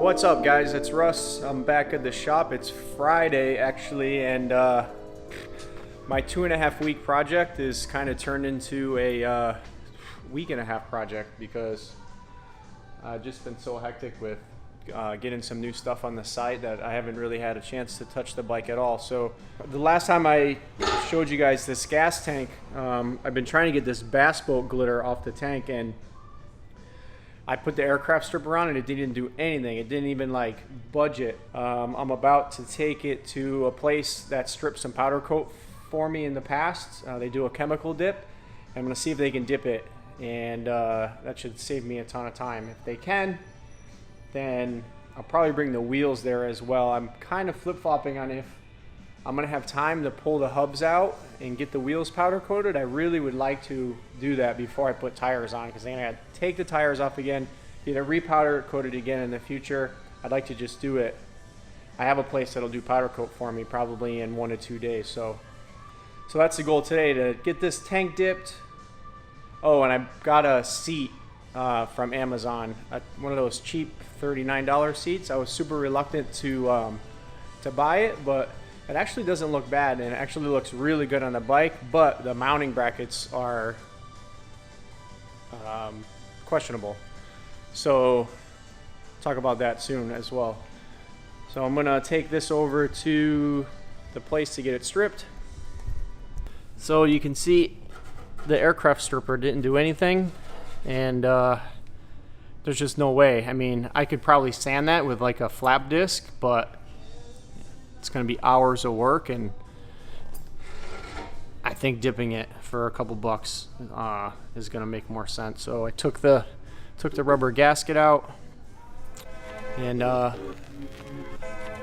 What's up, guys? It's Russ. I'm back at the shop. It's Friday actually, and my 2.5-week project is kind of turned into a week-and-a-half project because I've just been so hectic with getting some new stuff on the site that I haven't really had a chance to touch the bike at all. So the last time I showed you guys this gas tank, I've been trying to get this bass boat glitter off the tank, and I put the aircraft stripper on and it didn't do anything. It didn't even like budge it. I'm about to take it to a place that stripped some powder coat for me in the past. They do a chemical dip. I'm gonna see if they can dip it, and that should save me a ton of time. If they can, then I'll probably bring the wheels there as well. I'm kind of flip-flopping on if I'm gonna have time to pull the hubs out and get the wheels powder coated. I really would like to do that before I put tires on, because then I gotta take the tires off again, either repowder coated again in the future. I'd like to just do it. I have a place that'll do powder coat for me probably in 1 to 2 days. So that's the goal today, to get this tank dipped. Oh, and I got a seat from Amazon, one of those cheap $39 seats. I was super reluctant to buy it, but it actually doesn't look bad, and it actually looks really good on the bike, but the mounting brackets are questionable. So talk about that soon as well. So I'm gonna take this over to the place to get it stripped. So you can see the aircraft stripper didn't do anything, and there's just no way. I mean, I could probably sand that with like a flap disc, but it's going to be hours of work, and I think dipping it for a couple bucks is going to make more sense. So I took the rubber gasket out, and I'm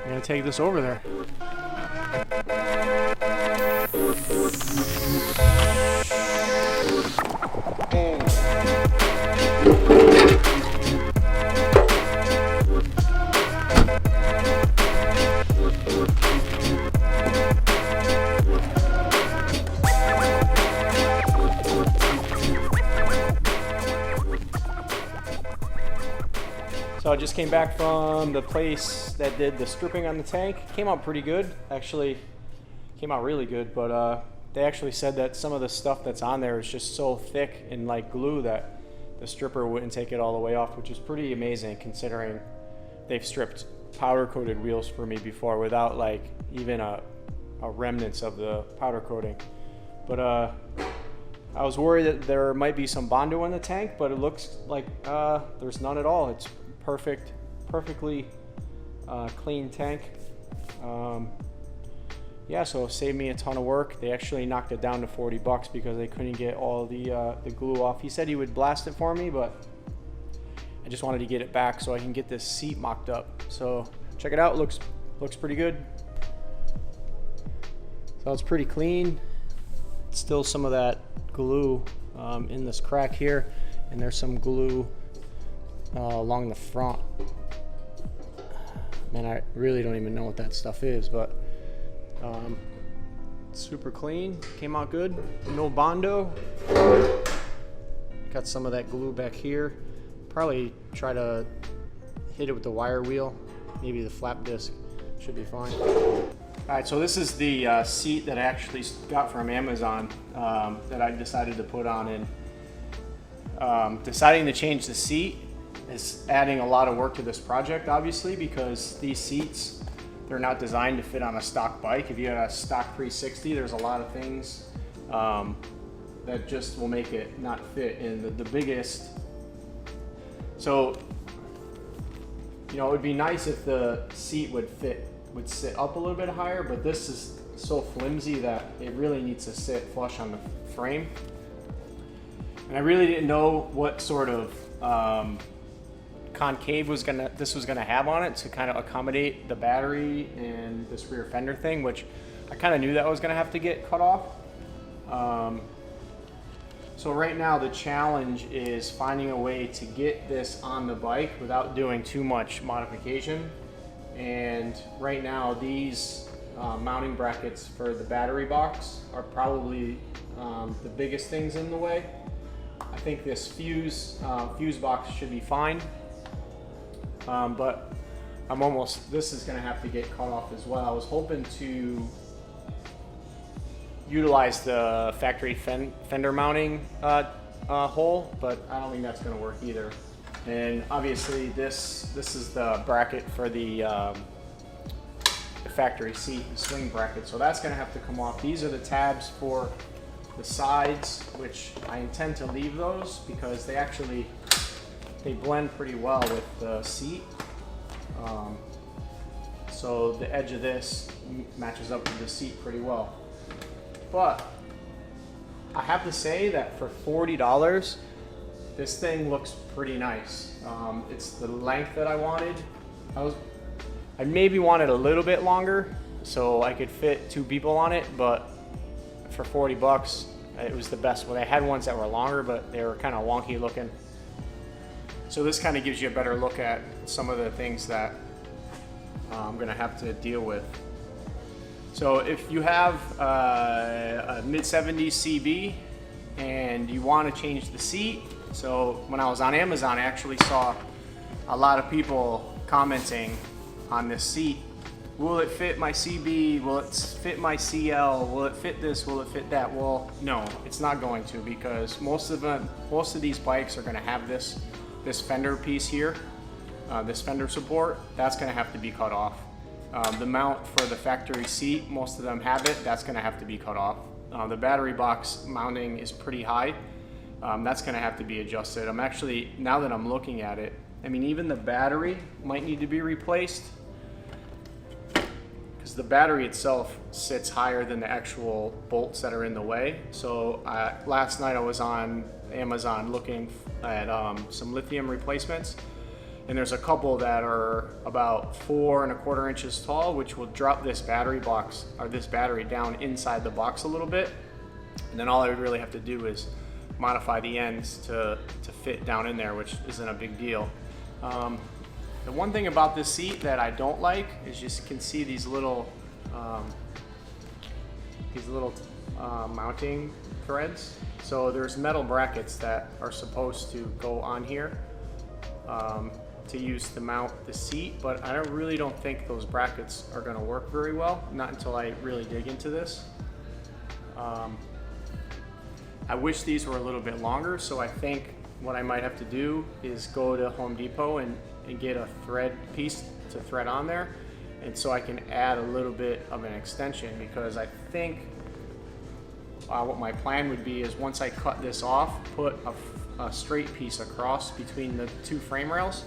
going to take this over there. So I just came back from the place that did the stripping on the tank. Came out pretty good, actually. Came out really good, but they actually said that some of the stuff that's on there is just so thick and like glue that the stripper wouldn't take it all the way off, which is pretty amazing considering they've stripped powder coated wheels for me before without like even a remnants of the powder coating. But I was worried that there might be some Bondo in the tank, but it looks like there's none at all. It's perfectly clean tank. Yeah, so it saved me a ton of work. They actually knocked it down to 40 bucks because they couldn't get all the glue off. He said he would blast it for me, but I just wanted to get it back so I can get this seat mocked up. So check it out, looks pretty good. So it's pretty clean. Still some of that glue in this crack here, and there's some glue along the front. Man, I really don't even know what that stuff is, but super clean, came out good, no Bondo. Got some of that glue back here. Probably try to hit it with the wire wheel, maybe the flap disc, should be fine. All right, so this is the seat that I actually got from Amazon that I decided to put on, and deciding to change the seat is adding a lot of work to this project, obviously, because these seats, they're not designed to fit on a stock bike. If you have a stock 360, there's a lot of things that just will make it not fit. And the biggest, so, you know, it would be nice if the seat would sit up a little bit higher, but this is so flimsy that it really needs to sit flush on the frame. And I really didn't know what sort of concave this was gonna have on it to kind of accommodate the battery and this rear fender thing, which I kind of knew that was gonna have to get cut off. So right now the challenge is finding a way to get this on the bike without doing too much modification. And right now these mounting brackets for the battery box are probably the biggest things in the way. I think this fuse box should be fine. But this is gonna have to get cut off as well. I was hoping to utilize the factory fender mounting hole, but I don't think that's gonna work either. And obviously this is the bracket for the factory seat, the swing bracket. So that's gonna have to come off. These are the tabs for the sides, which I intend to leave those because they blend pretty well with the seat. So the edge of this matches up with the seat pretty well. But I have to say that for $40, this thing looks pretty nice. It's the length that I wanted. I maybe wanted a little bit longer so I could fit 2 people on it, but for 40 bucks, it was the best. Well, they had ones that were longer, but they were kind of wonky looking. So this kind of gives you a better look at some of the things that I'm gonna have to deal with. So if you have a mid-70s CB and you want to change the seat, so when I was on Amazon, I actually saw a lot of people commenting on this seat. Will it fit my CB? Will it fit my CL? Will it fit this? Will it fit that? Well, no, it's not going to, because most of these bikes are going to have this fender piece here, this fender support. That's going to have to be cut off. The mount for the factory seat, most of them have it. That's going to have to be cut off. The battery box mounting is pretty high. That's going to have to be adjusted. I'm actually, now that I'm looking at it, I mean, even the battery might need to be replaced, because the battery itself sits higher than the actual bolts that are in the way. So last night I was on Amazon looking at some lithium replacements, and there's a couple that are about 4 1/4 inches tall, which will drop this battery box, or this battery, down inside the box a little bit. And then all I would really have to do is modify the ends to fit down in there, which isn't a big deal. The one thing about this seat that I don't like is you can see these little mounting threads. So there's metal brackets that are supposed to go on here to use to mount the seat, but I really don't think those brackets are going to work very well, not until I really dig into this. I wish these were a little bit longer, so I think what I might have to do is go to Home Depot and get a thread piece to thread on there, and so I can add a little bit of an extension, because I think what my plan would be is, once I cut this off, put a straight piece across between the 2 frame rails,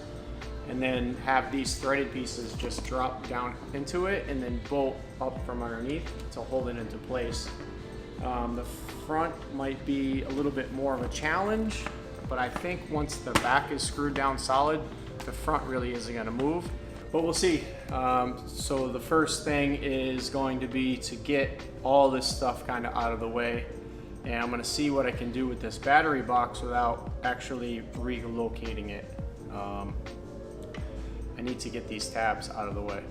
and then have these threaded pieces just drop down into it and then bolt up from underneath to hold it into place. The front might be a little bit more of a challenge, but I think once the back is screwed down solid, the front really isn't going to move, but we'll see. So the first thing is going to be to get all this stuff kind of out of the way, and I'm going to see what I can do with this battery box without actually relocating it. I need to get these tabs out of the way.